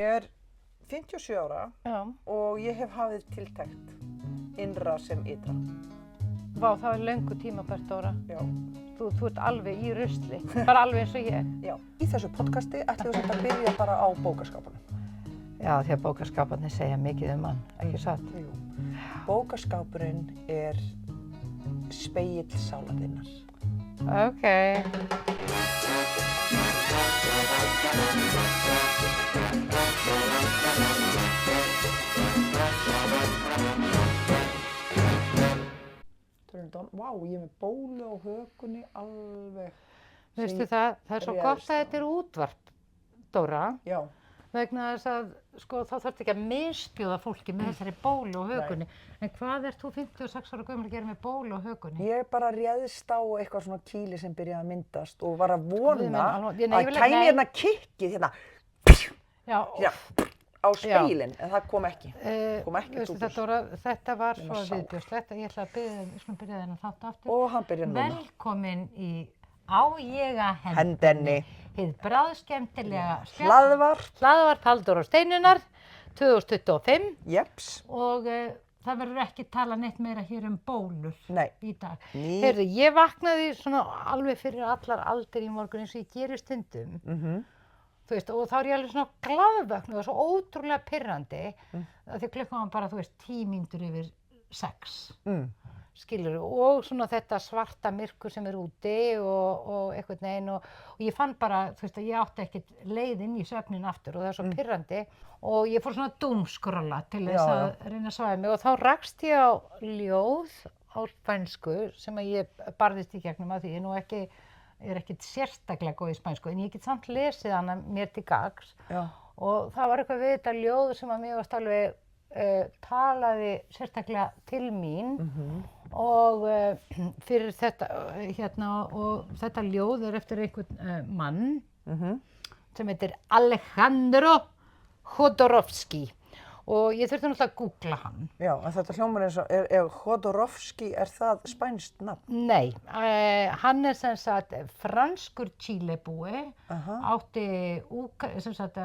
Ég er 57 ára Já. og ég hef hafið tiltekt innra sem ytra. Vá, það er löngu tímabært, Dóra. Já. Þú ert alveg í rusli, bara alveg eins og ég. Já. Í þessu podcasti ætlum við að byrja bara á bókaskápunum. Já, því að bókaskáparnir segja mikið um hann, ekki satt? Jú. Bókaskápurinn er spegill sálar þinnar. Ok. Vá, ég er með bólu á hökunni alveg. Veistu það er svo gott að þetta er útvarp, Dóra. Já. Vegna þess að, sko, þá þarftu ekki að misbjóða fólki með þessari bólu á hökunni. En hvað ert þú 56 ára gömul að gera með bólu á hökunni? Ég bara réðst á eitthvað svona kýli sem byrjaði að myndast og var að vona Guð minn, að kæmi hérna kikkið hérna Já, á speilin, en það kom ekki. Kom ekkert veistu út það, úr. Dóra, þetta var Nema svo sár. viðbjóðslegt að ég ætla að við skulum byrja þennan þátt aftur. Og hann byrjar núna. Velkomin í Á ég að Hendinni. Hið bráðskemmtilega Hlaðvarp. Halldór og Steinunar 2025 Jeps. og það verður ekki tala neitt meira hér um bólur Nei. í dag. Ný. Heyrðu, ég vaknaði svona alveg fyrir allar aldir í morgun eins og ég geri stundum. Þú veist, og þá er ég alveg svona glaðvöknuð og svo ótrúlega pirrandi að því klukkan var bara, þú veist, 10 mínútur yfir 6. Skilurðu, og svona þetta svarta myrkur sem er úti og einhvern veginn og ég fann bara, þú veist, að ég átti ekkert leið inn í svefnin aftur og það er svo pirrandi og ég fór svona doomskrolla til þess að reyna að svæfa mig og þá rakst ég á ljóð á spænsku sem að ég barðist í gegnum að því ég er ekkert sérstaklega góð í spænsku en ég get samt lesið hana mér til gagns og það var eitthvað við þetta ljóð sem að mér varst alveg talaði sérstaklega til mín og fyrir þetta og þetta ljóð er eftir einhvern mann sem heitir Alejandro Jodorowsky og ég þurfti náttúrulega að googla hann. Já, en þetta hljómar eins og, Jodorowsky, er það spænskt nafn? Nei, hann er sem sagt franskur Chilebúi, átti sem sagt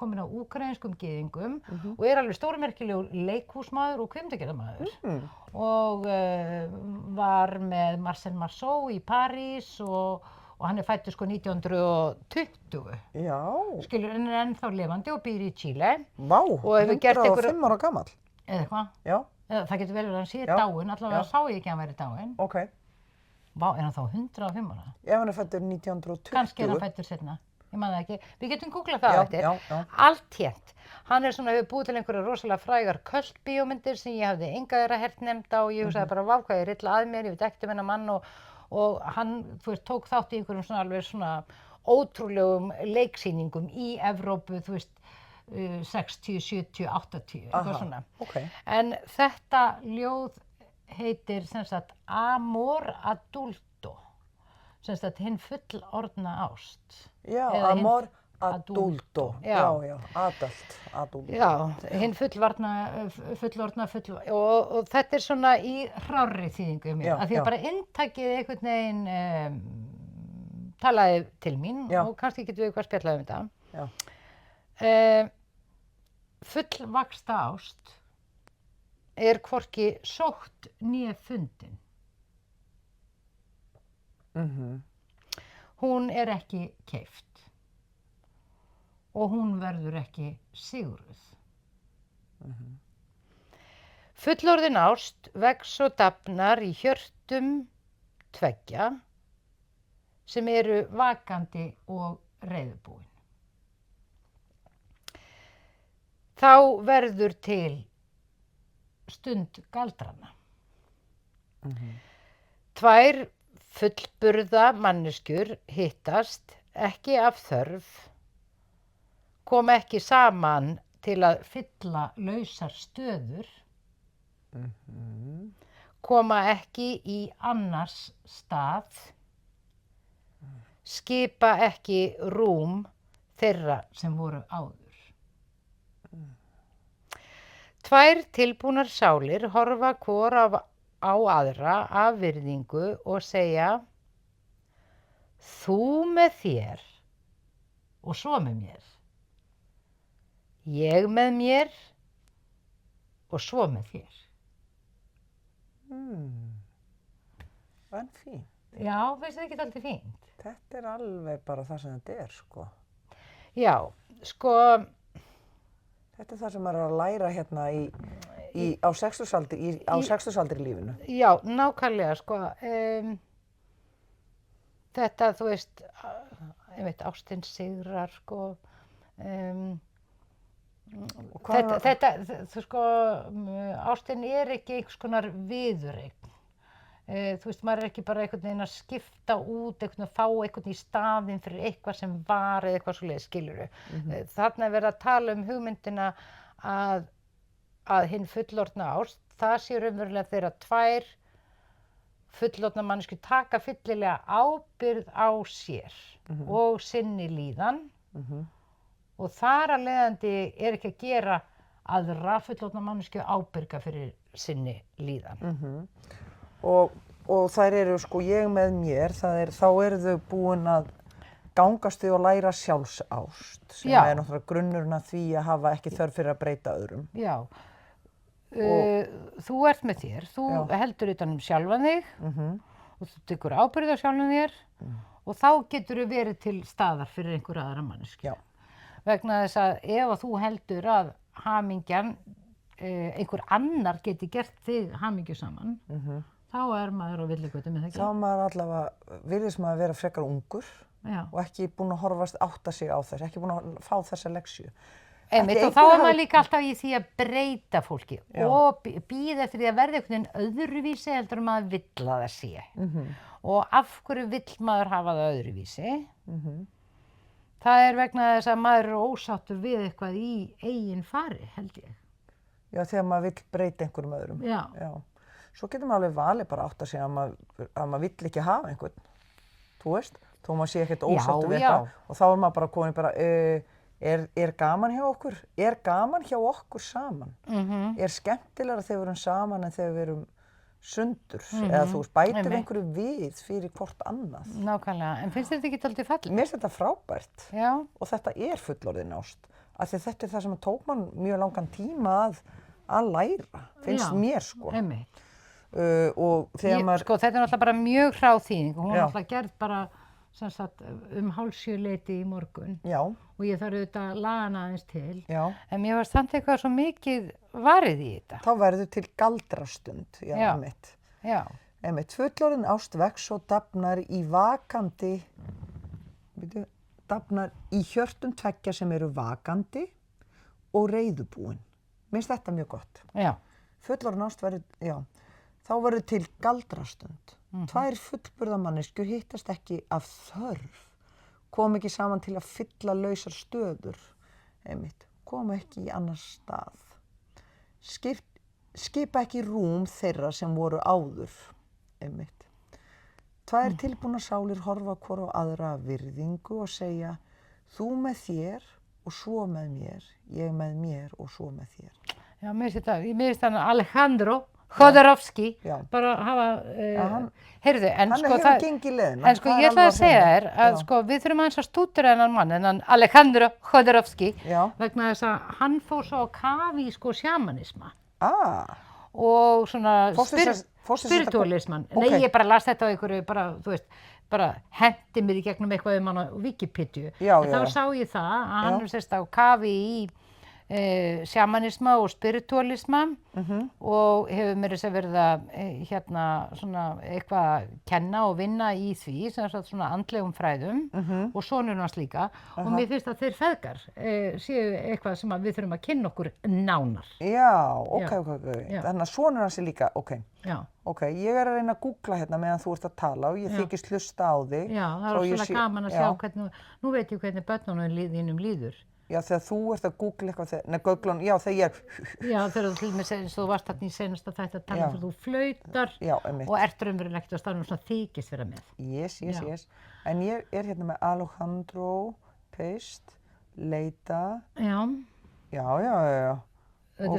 kominn á úkraínskum gyðingum og er alveg stórmerkilegur leikhúsmaður og kvikmyndagerðarmaður og var með Marcel Marceau í París og hann er fæddur sko 1920. Já. Skilur, en er ennþá lifandi og býr í Chile. Vá, og hefur gert 105 ára gamall. Eða eitthvað. Já. Eða það getur vel verið að hann sé dáinn, allavega sá ég ekki að hann væri dáinn. Ok. Vá, er hann þá 105 ára? Ef hann er fæddur 1920. Kannski er hann fæddur seinna. Ég man það ekki. Við getum googlað það eftir. Já. Alltént. Hann er svona, hefur búið til einhverja rosalega frægar kultbíómyndir sem ég hafði enga þeirra heyrt nefnda og ég hugsaði bara, vá, hvað ég er illa að mér, ég veit ekkert um hennar mann og hann, þú veist, tók þátt í einhverjum svona alveg svona ótrúlegum leiksýningum í Evrópu, þú veist, 60, 70, 80, eitthvað svona. Okay. En þetta ljóð heitir sem sagt Amor Adulto, sem sagt hinn fullorðna ást. Já, Amor Adulto. Já, adult. Já, hinn fullorðna og þetta er svona í hrárri þýðingu mér, af því að bara inntakið einhvern veginn talaði til mín og kannski getum við eitthvað spjallað um þetta. Fullvaxta ást er hvorki sótt né fundin. Hún er ekki keypt. Og hún verður ekki sigruð. Fullorðin ást vex og dafnar í hjörtum tveggja sem eru vakandi og reiðubúin. Þá verður til stund galdranna. Tvær fullburða manneskjur hittast ekki af þörf, koma ekki saman til að fylla lausar stöður, koma ekki í annars stað, skipa ekki rúm þeirra sem voru áður. Tvær tilbúnar sálir horfa hvor á aðra af virðingu og segja: þú með þér og svo með mér. ég með mér og svo með þér. En fín. Já, finnst þið ekki alltaf fínt? Þetta alveg bara það sem þetta sko. Já, sko... Þetta það sem maður að læra hérna á sextugsaldri í lífinu. Já, nákvæmlega, sko. Þetta, þú veist, ástin sigrar, sko. Ástin ekki einhvers konar viðureign. Þú veist, maður ekki bara einhvern veginn að skipta út, fá einhvern í staðinn fyrir eitthvað sem var eða eitthvað svoleiðis, skilurðu. Þarna verið að tala hugmyndina að hinn fullorðna ást, það sé raunverulega þegar tvær fullorðna manneskjur taka fyllilega ábyrgð á sér og sinni líðan og þar að leiðandi ekki að gera aðra fullorðna manneskju ábyrga fyrir sinni líðan. Og þær eru sko ég með mér, þá eru þau búin að gangast við og læra sjálfsást sem er náttúrulega grunnurinn að því að hafa ekki þörf fyrir að breyta öðrum. Já, þú ert með þér, þú heldur utan sjálfan þig og þú tekur ábyrgð á sjálfan þér og þá getur þú verið til staðar fyrir einhver aðra manneskju. Vegna þess að ef þú heldur að hamingjan, einhver annar geti gert þig hamingju saman, þá maður á villigötum, er það ekki? Þá maður allavega, virðist maður vera frekar ungur og ekki búinn að átta sig á þess, ekki búinn að fá þessa leksju. Einmitt, og þá maður líka alltaf í því að breyta fólki og bíða eftir því að verða einhvern veginn öðruvísi heldur maður vill að það sé. Og af hverju vill maður hafa það öðruvísi? Það vegna þess að maður ósáttur við eitthvað í eigin fari, held ég. Já, þegar maður vill breyta einhverjum öðrum. Já. Svo getur maður alveg valið bara átt að segja að maður vill ekki hafa einhvern, þú veist, þó maður sé ekkert ósáttur við eitthvað og þá maður bara komin bara, er gaman hjá okkur? Er gaman hjá okkur saman? Er skemmtilegra þegar við erum saman en þegar við erum sundur? Eða þú veist, bætir einhverju við fyrir hvort annað? Nákvæmlega, en finnst þetta ekki dálítið fallegt? Mér finnst þetta frábært og þetta fullorðin ást, af því þetta það sem tók mann mjög langan tíma að læra, finnst mér sko. Einmitt. Sko, þetta náttúrulega bara mjög hráð þýðing og hún náttúrulega gerð bara sagt, 6:30 í morgun og ég þarf auðvitað að laga hana aðeins til en mér var samt eitthvað svo mikið varið í þetta. Þá verður til galdrastund, einmitt. Fullorðin ást vex og dafnar í hjörtum tveggja sem eru vakandi og reiðubúin. Mér finnst þetta mjög gott. Fullorðin ást verður, þá verður til galdrastund. Tvær fullburðamanneskjur hittast ekki af þörf, kom ekki saman til að fylla lausar stöður, kom ekki í annar stað. Skipa ekki rúm þeirra sem voru áður, Tvær tilbúnar sálir horfa hvor á aðra af virðingu og segja, þú með þér og svo með mér, ég með mér og svo með þér. Já, mér finnst þannig Alejandro Jodorowsky bara hafa, heyrðu, en hann sko hefur gengið leiðina. En sko ég ætla að segja þér að sko við þurfum aðeins að stúdera þennan mann, þennan Alejandro Jodorowsky, vegna þess að hann fór svo á kafi í sko sjamanisma. Og svona spiritualisman. Nei, ég bara las þetta á einhverju, bara, þú veist, bara hendi mér í gegnum eitthvað hann á Wikipedia. Þá sá ég það að hann sérst á kafi í sjamanisma og spiritualisma og hefur mér þess að verða svona eitthvað að kenna og vinna í því svona andlegum fræðum og sonurinn hans líka og mér finnst að þeir feðgar séu eitthvað sem við þurfum að kynna okkur nánar. Ok. Þannig að sonurinn hans líka, ok, ég að reyna að googla hérna meðan þú ert að tala og ég þykist hlusta á þig. Já, það svona gaman að sjá hvernig, nú veit ég hvernig börnunum þínum líður. Já, þegar þú ert að googla eitthvað, þegar ég... Já, þegar þú til með þú varst þarna í seinasta þætti að tala fyrir þú flautar og ert raunverulega ekkert að starfa svona þykist vera með. Yes. En ég hérna með Alejandro, paste, leita. Já. Þetta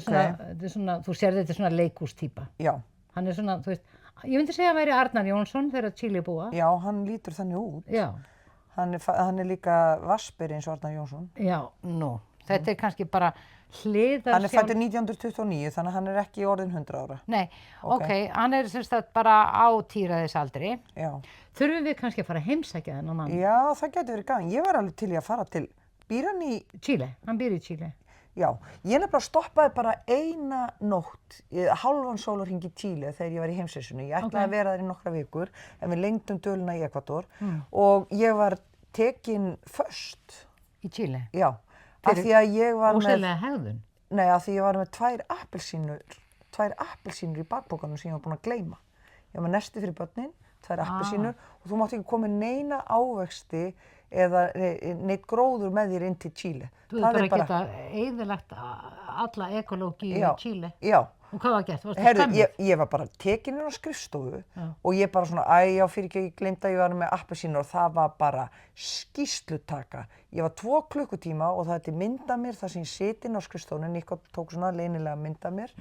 er svona, þú sér þetta er svona leikhústýpa. Já. Hann er svona, þú veist, ég myndi segja að hann væri Arnar Jónsson þegar Chile búa. Já, hann lítur þannig út. Já. Hann er líka vasperi eins og Arnar Jónsson. Já, Þetta kannski bara hliðar Hann fæddur 1929, þannig að hann ekki orðinn 100 ára. Nei, ok, hann sem sagt bara á tíræðisaldri. Já. Þurfum við kannski að fara að heimsækja þennan mann? Já, það getur verið gaman. Ég var alveg til í að fara til, býr hann í... Chile, hann býr í Chile. Já, ég nefnilega stoppaði bara eina nótt, hálfan sólarhring í Chile þegar ég var í heimsreisunni. Ég ætlaði að vera þar í nokkra vikur, en við lengdum dvölina í Ekvador og ég var tekin föst. Í Chile? Já, af því að ég var ósæðilega hegðun? Nei, af því ég var með tvær appelsínur í bakpokanum sem ég var búin að gleyma. Ég var með nesti fyrir börnin, tvær appelsínur og þú mátt ekki koma neina ávexti eða neitt gróður með þér inn til Chile. Þú hefði bara geta eyðilagt alla ekológíu í Chile. Já. Og hvað var gert? Varstu skammuð? Ég var bara tekin inn á skrifstofu og ég bara svona, fyrir ekki ég gleymd að ég var með appelsínur og það var bara skýrslutaka. Ég var 2 klukkutíma og það mynd af mér þar sem ég sit inn á skrifstofunni, Nikko tók svona leynilega mynd af mér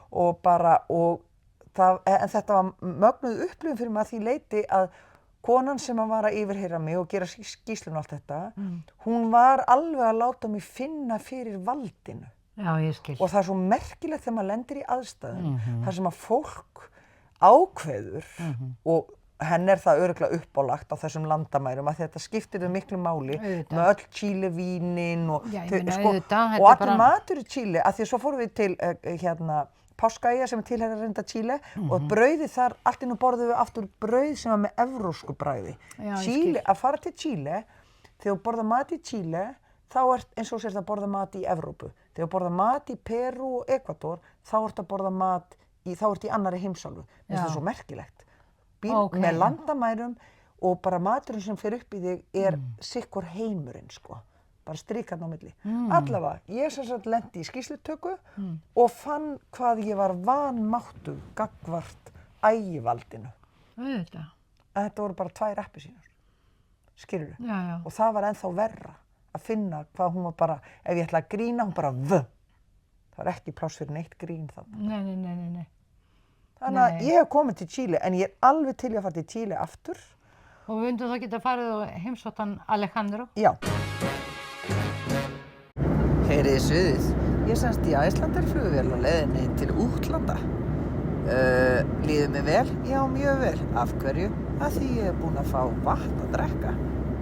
og bara, en þetta var mögnuð upplifun fyrir mig að því leyti að konan sem var að yfirheyra mig og gera skýrslun og allt þetta, hún var alveg að láta mig finna fyrir valdinu. Já, ég skil. Og það svo merkilegt þegar maður lendir í aðstæðum, þar sem að fólk ákveður og henn það örugglega uppálagt á þessum landamærum að þetta skiptir þau miklu máli með öll Chile-vínin og allir matur í Chile, af því að svo fórum við til Páskaeyja sem tilheyrir reynda Chile og brauðið þar, allt í nú borðum við aftur brauð sem var með evrósku brauði. Chile, að fara til Chile, þegar þú borðar mat í Chile, þá eins og sérst að borða mat í Evrópu. Þegar þú borðar mat í Perú og Ekvador, þá að borða mat þá í annarri heimsálfu. Mér finnst það svo merkilegt. Býr með landamærum og bara maturinn sem fer upp í þig sikkur heimurinn, sko. Bara stríkarn á milli. Allavega, ég sem sagt lenti í skýrslutöku og fann hvað ég var vanmáttug gagnvart ægivaldinu. Þetta voru bara 2 appelsínur. Skilurðu? Já. Og það var ennþá verra að finna hvað hún var bara, ef ég ætla að grína, hún bara Það var ekki pláss fyrir neitt grín þarna. Nei. Þannig að ég hef komið til Chile, en ég alveg til að fara til Chile aftur. Og við myndum þá geta farið og heimsótt hann Alejandro? Já. Heyriði suðið. Ég semst í Icelandair-flugvél á leiðinni til útlanda. Líður mér vel? Já, mjög vel. Af hverju? Af því ég búin að fá vatn að drekka.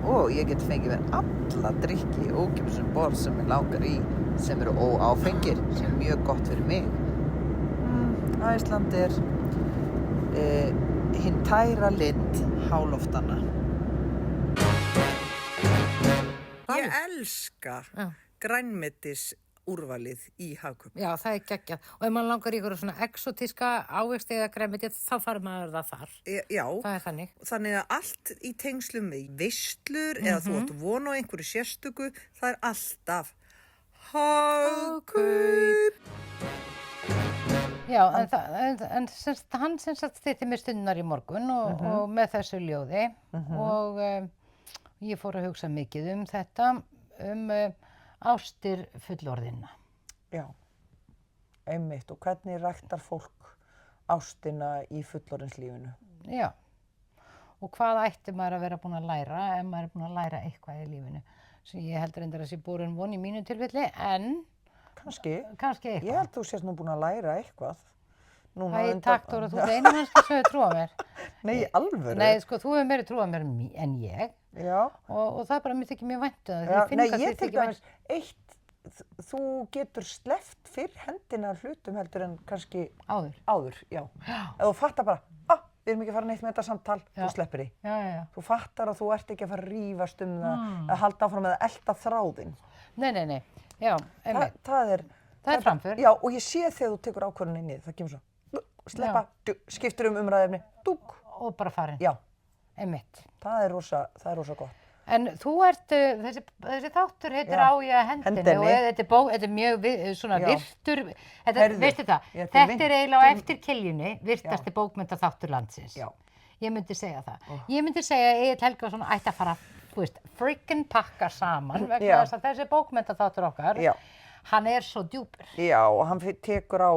Og ég get fengið mér alla drykki ókeypis borð sem ég langar í, sem eru óáfengir, sem mjög gott fyrir mig. Icelandair, hinn tæra lind háloftanna. Ég elska grænmetisúrvalið í Hagkaup. Já, það geggjað. Og ef maður langar í ykkur svona exotíska ávexti eða grænmeti, þá fær maður það þar. Já. Það þannig. Þannig að allt í tengslum við veislur eða þú átt von á einhverju sérstöku, það alltaf Hagkaup. Já, en hann stytti mér stundunar í morgun og með þessu ljóði og ég fór að hugsa mikið þetta, ástir fullorðinna. Já, einmitt. Og hvernig ræktar fólk ástina í fullorðinslífinu? Já, og hvað ætti maður að vera búin að læra ef maður búin að læra eitthvað í lífinu? Sem ég heldur reyndar að sé borin von í mínu tilfelli, en kannski eitthvað. Ég held þú sést nú búin að læra eitthvað. Takk Dóra, þú einu mannski sem hefur trúað mér. Nei, í alvöru? Nei, sko, þú hefur meiri trúað mér en ég. Já. Og það bara mér þykir mjög vænt um það. Nei, ég þykir aðeins þú getur sleppt fyrr hendina hlutum heldur en kannski áður, já. Ef þú fattar bara, við erum ekki að fara neitt með þetta samtal, þú sleppir því. Já. Þú fattar að þú ert ekki að fara að rífast það, að halda áfram með að elta þráðinn. Nei. Já, einmitt. Það er framför. Já, og ég sé þegar þú tekur ákvörðunni niður, það kemur svo, sleppa, skiptir umræðefni, dúk. Og bara farin. Já. Einmitt. Það er rosa gott. En þú ert, þessi þáttur heitir Á ég að hendinni og þetta er mjög svona virtur, veistu þetta, þetta er eiginlega á eftir Kiljunni virtasti bókmenntaþáttur landsins. Já. Ég myndi segja það. Ég myndi segja að Egill Helgason ætti að fara, frickin' pakka saman vegna þess að þessi bókmenntaþáttur okkar, hann er svo djúpur. Já, og hann tekur á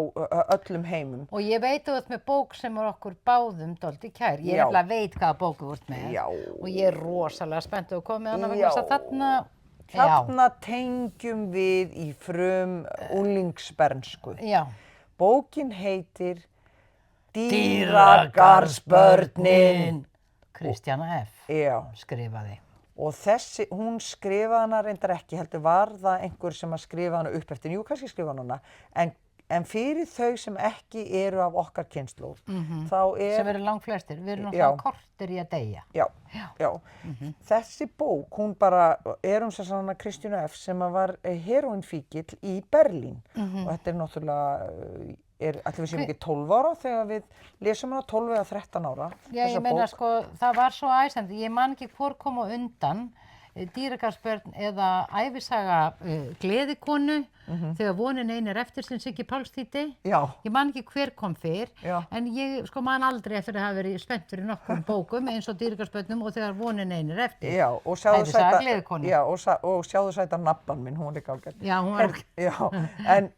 öllum heimum. Og ég veit að þú ert með bók sem er okkur báðum dálítið kær. Ég nefnilega veit hvaða bók þú ert með. Já. Og ég er rosalega spennt að koma með hana vegna þess að þarna Þarna tengjum við í unglingsbernsku. Já. Bókin heitir Dýragarðsbörnin. Kristjana F. skrifaði. Og hún skrifaði hana reyndar ekki, heldur var það einhver sem að skrifa hana upp eftir. Jú, kannski skrifa hana, en fyrir þau sem ekki eru af okkar kynslóð, þá sem eru langflestir, við erum náttúrulega kortir í að deyja. Já. Þessi bók, hún bara sem svona Kristjana F. sem var heróínfíkill í Berlín. Og þetta náttúrulega, ætli við séum ekki 12 ára þegar við lesum hana 12 eða 13 ára. Já, ég meina sko, það var svo æsandi, ég man ekki hvor kom á undan, Dýragarðsbörn eða ævisaga Gleðikonu, þegar vonin ein eftir sem Siggi Páls þýddi. Ég man ekki hver kom fyrr, en ég sko man aldrei eftir að hafa verið spennt fyrir nokkrum bókum eins og Dýragarðsbörnum og þegar vonin ein eftir. Ævisaga Gleðikonu. Já, og sjáðu sæta nafnan minn, hún líka ágætt. Já, hún var en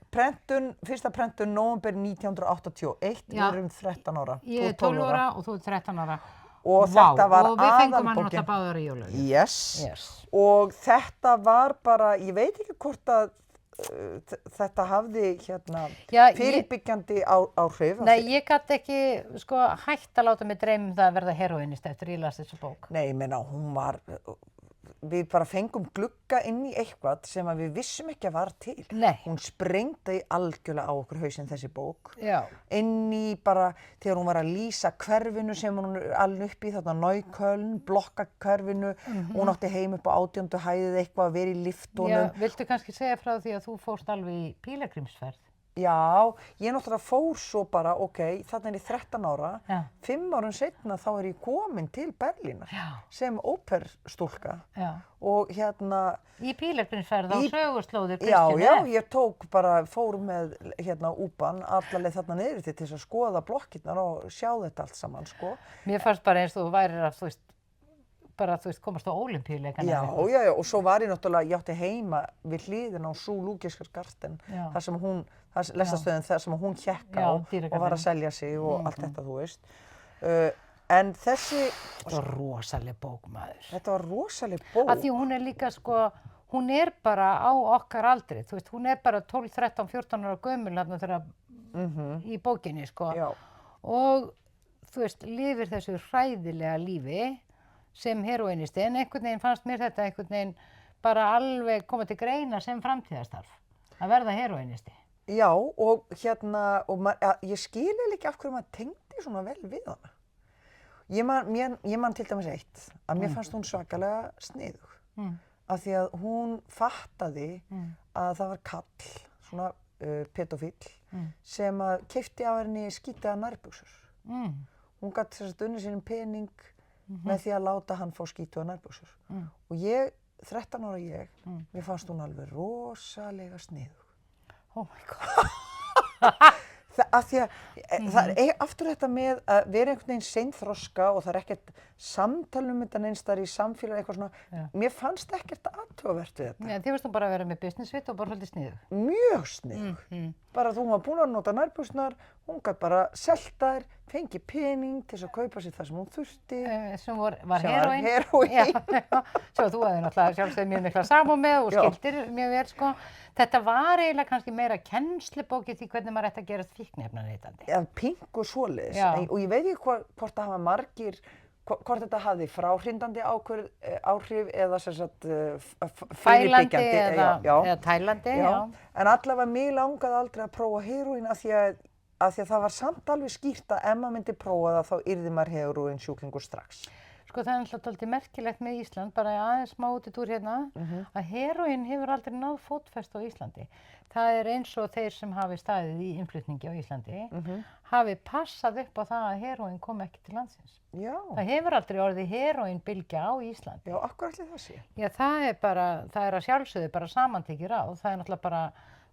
fyrsta prentun nóvember 1981, við erum 13 ára. Ég er 12 ára og þú er 13 ára. Og þetta var aðalbókin. Og við fengum hann náttúrulega báðar í jólum. Og þetta var bara, ég veit ekki hvort að þetta hafði fyrirbyggjandi áhrif. Nei, ég gat ekki hægt að láta mig dreyma það að verða heroínist eftir ég las þessu bók. Nei, ég meina, við bara fengum glugga inn í eitthvað sem að við vissum ekki að var til. Nei. Hún sprengdi algjörlega á okkur hausinn þessi bók. Já. Inn í bara, þegar hún var að lýsa hverfinu sem hún alin upp í, þarna Neukölln, blokkahverfinu, hún átti heim upp á 18. hæðið eitthvað að vera í liftunum. Já, viltu kannski segja frá því að þú fórst alveg í pílagrímsferð? Já, ég náttúrulega fór svo bara, þarna er ég 13 ára, 5 árum seinna þá er ég komin til Berlínar sem óperstúlka og Í pílagrímsferð á söguslóðir Kristjana F. Já, ég fór með úpan alla leið þarna niður til þess að skoða blokkirnar og sjá þetta allt saman, sko. Mér fannst bara eins og þú værir að, komast á Ólympíuleikana. Já, og svo var ég náttúrulega, ég átti heima við hliðina á Zoologiska garden, þar sem hún, lestastöðin þar sem hún hékk á og var að selja sig og allt þetta, þú veist. En þessi... Þetta var rosaleg bók, maður. Þetta var rosaleg bók. Af því hún er líka, hún er bara á okkar aldri, þú veist, hún er bara 12, 13, 14 ára gömul þarna þegar í bókinni, Já. Og, þú veist, lifir þessu hræðilega lífi sem heroínisti, en einhvern veginn fannst mér þetta einhvern veginn bara alveg koma til greina sem framtíðarstarf, að verða heroínisti. Já, og ég skil ekki af hverju maður tengdi svona vel við hana. Ég man til dæmis eitt, að mér fannst hún svakalega sniðug, af því að hún fattaði að það var kall, svona pedofíll, sem að keypti af henni skítaðar nærbuxur. Hún gat þess að unnið sínum pening með því að láta hann fá skítuðar nærbuxur. Og 13 ára mér fannst hún alveg rosalega sniðug. Oh my God. Af því að það er aftur þetta með að vera einhvern veginn seinþroska og það er ekkert samtal þetta neins þar í samfélagi eitthvað svona. Mér fannst ekkert athugavert við þetta. Já, þið varst bara að vera með business fit og bara svolítið sniðug. Mjög sniðug. Bara þú var búin að nota nærbuxurnar, hún gat bara selt þær, fengi pening til þess að kaupa sér það sem hún þurfti. Sem var heroín. Svo þú hafði náttúrulega sjálfsögðu mjög mikla samúð með og skildir mjög vel, sko. Þetta var eiginlega kannski meira kennslubók í því hvernig maður ætti að gerast fíkniefnaneytandi. Já, pink og svoleiðis. Og ég veit ekki hvort það hafa margir, hvort þetta hafði fráhrindandi áhrif eða sem sagt fyrirbyggjandi. Eða tælandi, já. En allavega mig langaði aldrei að prófa heroín af því að það var samt alveg skýrt að ef maður myndi prófa það þá yrði maður heroín sjúklingur strax. Sko það er alltaf dálítið merkilegt með Ísland, bara aðeins smá útúr hérna, að heroín hefur aldrei náð fótfestu á Íslandi. Það er eins og þeir sem hafi staðið í innflutningi á Íslandi, hafi passað upp á það að heroín kom ekki til landsins. Já. Það hefur aldrei orðið heroínbylgja á Íslandi. Já, af hverju ætli það sé? Já, það er að sjálfsögðu bara samantekið ráð.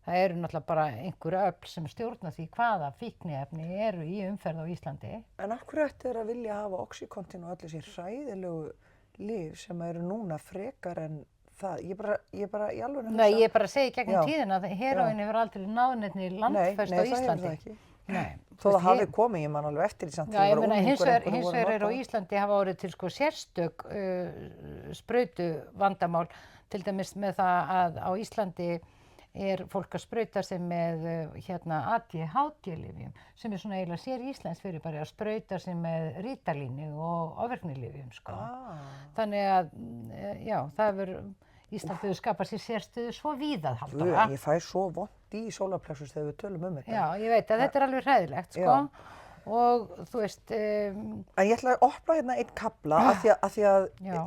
Það eru náttúrulega bara einhver öfl sem stjórna því hvaða fíkniefni eru í umferð á Íslandi. En af hverju ættu þeir að vilja hafa Oxycontin og allir sér hræðilegu lyf sem eru núna frekar en það? Ég bara í alveg Nei, ég bara segi gegnum tíðina að heroín hefur aldrei náð neinni landfest á Íslandi. Nei, það hefur það ekki. Nei. Þó það hafi komið, ég man alveg eftir því samt. Já, ég meina hins vegar á Íslandi hafa orðið til sérstök sprautu vandamál til dæmis með það að á Íslandi fólk að sprauta sig með ADHD-lyfjum sem svona eiginlega sér Íslands fyrir bara að sprauta sig með rítalíni og ofverknilyfjum, sko. Þannig að, já, það hefur Ísland hefur skapað sér sérstöðu svo víðað, Halldóra. Ég fæ svo vont í sólarplexus þegar við tölum þetta. Já, ég veit að þetta alveg hræðilegt, sko. Já. Og þú veist... En ég ætla að opna hérna einn kafla af því að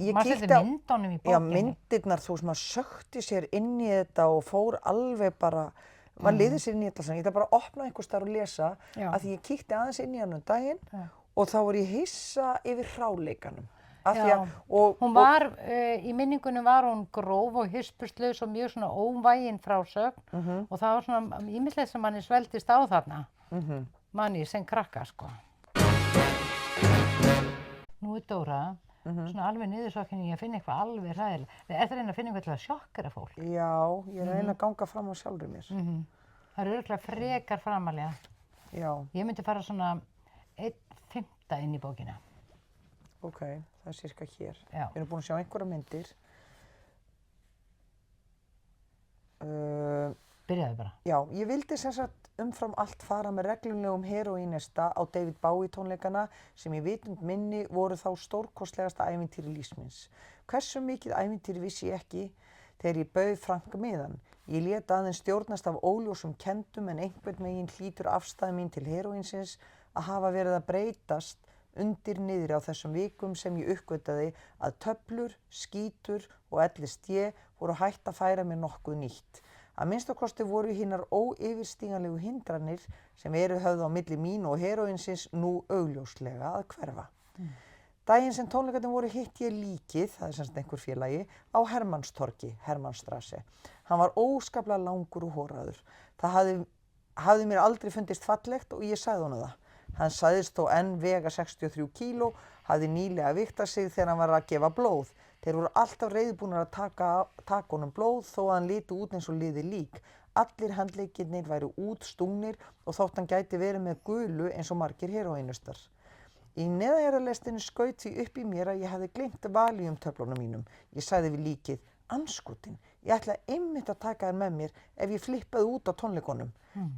ég kíkti á... myndunum í bókinni. Já, myndirnar, þú veist, maður sökti sér inn í þetta og fór alveg bara... Maður liði sér inn í þetta svona. Ég ætla bara að opna einhvers staðar og lesa af því ég kíkti aðeins inn í hann daginn og þá var ég hissa yfir hráleikanum. Hún var, í minningunum var hún gróf og hispurslaus og mjög svona óvægin frásögn og það var svona ýmislegt sem manni svelgdist á þarna. Manni sem krakka, sko. Nú Dóra, svona alveg niðursokkinni að finna eitthvað alveg hræðilegt. Við ætlum að finna eitthvað til að sjokkera fólk. Já, ég reyna að ganga fram á sjálfri mér. Það eru örugglega frekar framalega. Já. Ég myndi fara svona 1/5 inn í bókina. Ok, það er cirka hér. Já. Við erum búin að sjá einhverja myndir. Byrjaðu bara. Já, ég vildi sem sagt umfram allt fara með reglulegum heroínista á David Bowie tónleikana sem í vitund minni voru þá stórkostlegasta ævintýri lífs míns. Hversu mikið ævintýri vissi ég ekki þegar ég bauð Frank miðan. Ég lét aðeins stjórnast af óljósum kenndum en einhvern veginn hlýtur afstæð mín til heroínsins að hafa verið að breytast undir niðri á þessum vikum sem ég uppgötaði að töflur, skítur og LSD voru hætt að færa mér nokkuð nýtt. Að minnstakosti voru hinar óyfirstíganlegu hindranir sem eru höfð á milli mín og heroínsins nú augljóslega að hverfa. Daginn sem tónleikarnir voru hitti ég líkið, það er semst einhver félagi, á Hermannstorgi, Hermannstrasse. Hann var óskaplega langur og horaður. Það hafði mér aldrei fundist fallegt og ég sagði honum það. Hann sagðist þó enn vega 63 kíló, hafði nýlega vigtað sig þegar hann var að gefa blóð. Þeir voru alltaf reiðubúnir að taka honum blóð þó að hann liti út eins og liði lík. Allir handleggirnir væru útstungnir og þótt hann gæti verið með gulu eins og margir heroínustar. Í neðanjarðarlestinni skaut því upp í mér að ég hefði gleymt Valium-töflunum mínum. Ég sagði við líkið, andskotinn, ég ætlaði einmitt að taka þær með mér ef ég flippaði út á tónleikunum.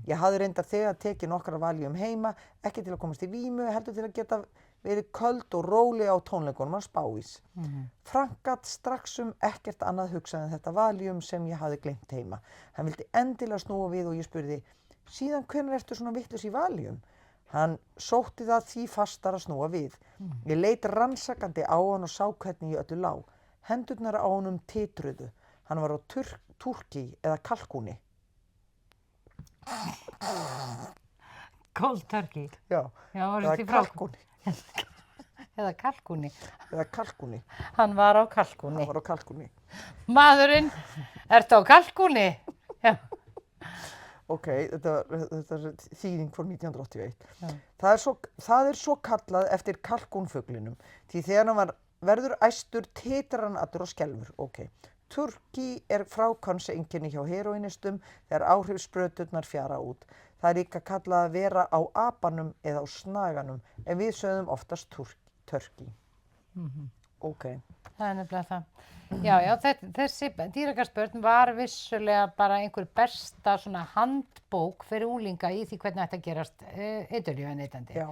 Ég hafði reyndar þegar tekið nokkra Valium heima, ekki til að komast í vímu, heldur til að geta verið köld og róleg á tónleikunum hans Bowies. Frank gat strax ekkert annað hugsað en þetta Valium sem ég hafði gleymt heima. Hann vildi endilega snúa við og ég spurði, síðan hvenær ertu svona vitlaus í Valium? Hann sótti það því fastar að snúa við. Ég leit rannsakandi á hann og sá hvernig ég öllu lá. Hendurnar á honum titruðu. Hann var á Turki eða kalkúni. Cold turkey? Já, eða kalkúni. Eða kalkúni. Eða kalkúni. Hann var á kalkúni. Hann var á kalkúni. Maðurinn, ertu á kalkúni? Já. Ok, þetta er þýðing frá 1981. Það er svo kallað eftir kalkúnfuglinum, því þegar hann verður æstur titrar hann allur og skelfur. Ok, Turki er frákvæmseinkenni hjá heroínistum þegar áhrifssprauturnar fjara út. Það er líka kallað að vera á apanum eða á snaganum, en við sögðum oftast turki. Ok. Það er nefnilega það. Já, þessi dýragarðsbörn var vissulega bara einhver besta svona handbók fyrir unglinga í því hvernig þetta gerast eiturlyfjaneytandi. Já.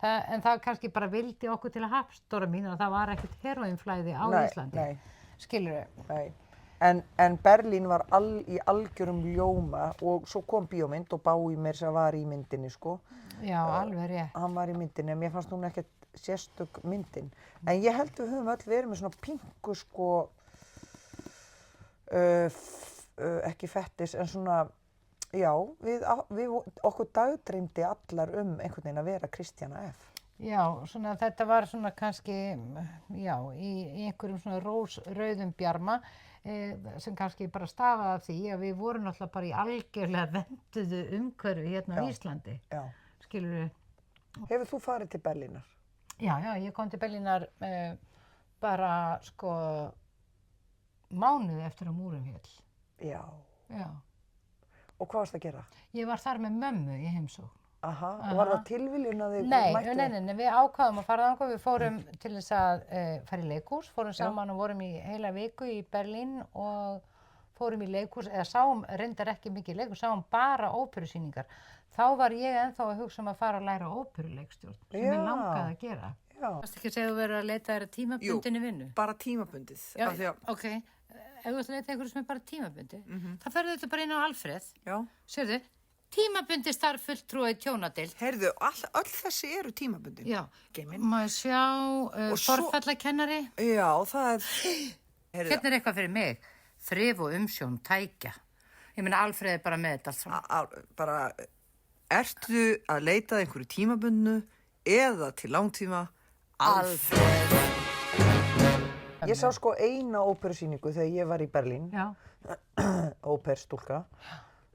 En það kannski bara vildi okkur til að Hafstóra mín að það var ekkert heroínflæði á Íslandi. Nei. Skilurðu? Nei. En Berlín var í algjörum ljóma og svo kom bíómynd og Bowie meira sem var í myndinni, sko. Já, alveg rétt. Hann var í myndinni, en mér fannst hún ekkert sérstök myndin. En ég held við höfum öll verið með svona pinku, sko, ekki fettis, en svona, já, okkur dagdreymdi allar einhvern veginn að vera Kristjana F. Já, svona þetta var svona kannski, já, í einhverjum svona rauðum bjarma sem kannski bara stafaði af því að við vorum náttúrulega bara í algjörlega venduðu umhverfi hérna á Íslandi. Já. Skilurðu? Hefur þú farið til Berlínar? Já, ég kom til Berlínar bara, sko, mánuði eftir að múrinn féll. Já. Já. Og hvað varstu að gera? Ég var þar með mömmu í heimsókn. Aha, og var það tilviljun að þið mættu? Nei, við ákváðum að fara þangað, við fórum til þess að fara í leikhús, fórum saman og vorum í heila viku í Berlín og fórum í leikhús, eða sáum reyndar ekki mikið leikhús, sáum bara óperusýningar. Þá var ég ennþá að hugsa að fara að læra óperuleikstjórn, sem ég langaði að gera. Varstu ekki að segja að þú verður að leita þér að tímabundinni vinnu? Jú, bara tímabundið. Já, ok. Ef þú ætti að leita einhverju sem bara tímabundið, þá ferðu þetta bara inn á Alfreð. Já. Sérðu, tímabundið starf fulltrúa í tjónadeild. Heyrðu, öll þessi eru tímabundin. Já. Maður sjá, forfallakennari. Já, það er... Hérna er eitthvað fyrir mig. Þrif og umsjón, tækja. Ég meina, Alfreð er bara með þetta allt saman. Bara, ertu að leita að einhverju tímabundnu eða til langtíma? Alfreð. Ég sá sko eina óperusýningu þegar ég var í Berlín. Já. Óperstúlka.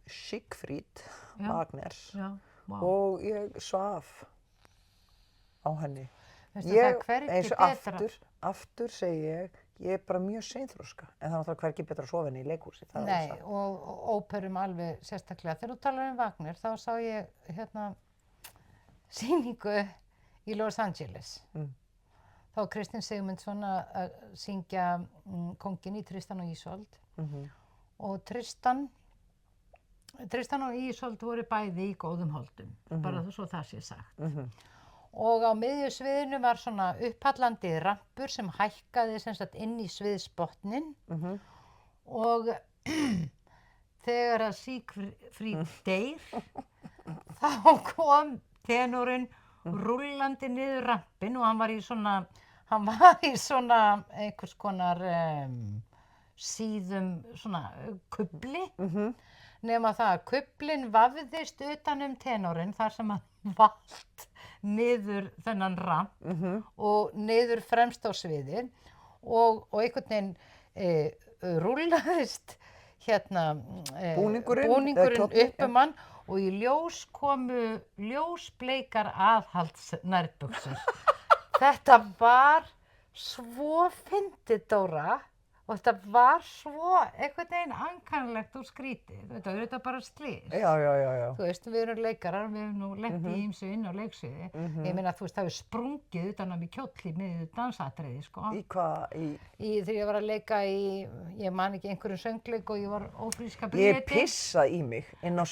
Siegfried Wagners. Já, vá. Og ég svaf á henni. Veistu, það er hvergi betra. Aftur segi ég er bara mjög seinþroska. En það er náttúrulega hvergi betra að sofa henni í leikhúsi. Nei, og óperum alveg sérstaklega. Þegar þú talar um Wagner, þá sá ég sýningu í Los Angeles. Þá var Kristinn Sigmundsson að syngja kónginn í Tristan og Ísold. Og Tristan og Ísold voru bæði í góðum holdum, bara svo það sé sagt. Og á miðjusviðinu var svona upphallandi rampur sem hækkaði sem sagt inn í sviðsbotnin. Og þegar að Siegfried deyr, þá kom tenorinn rúllandi niður rampinn og hann var í svona einhvers konar síðum svona kubli. Nema það að kublinn vafðist utan tenorinn þar sem hann valt niður þennan ramp og niður fremst á sviðið og einhvern veginn rúllaðist búningurinn upp hann og í ljós komu ljósbleikar aðhaldsnærbuxur. Þetta var svo fyndið, Dóra. Og þetta var svo einhvern veginn ankannlegt og skrítið. Þetta er auðvitað bara slys. Já. Þú veist, við erum leikarar, við hefum nú lent í ýmsu inn á leiksviði. Ég meina, þú veist, það hefur sprungið utan á mig kjóll í miðju dansatriði, sko. Í hvað? Þegar ég var að leika ég man ekki einhverjum söngleik og ég var ófríska bríeti. Ég pissa í mig inn á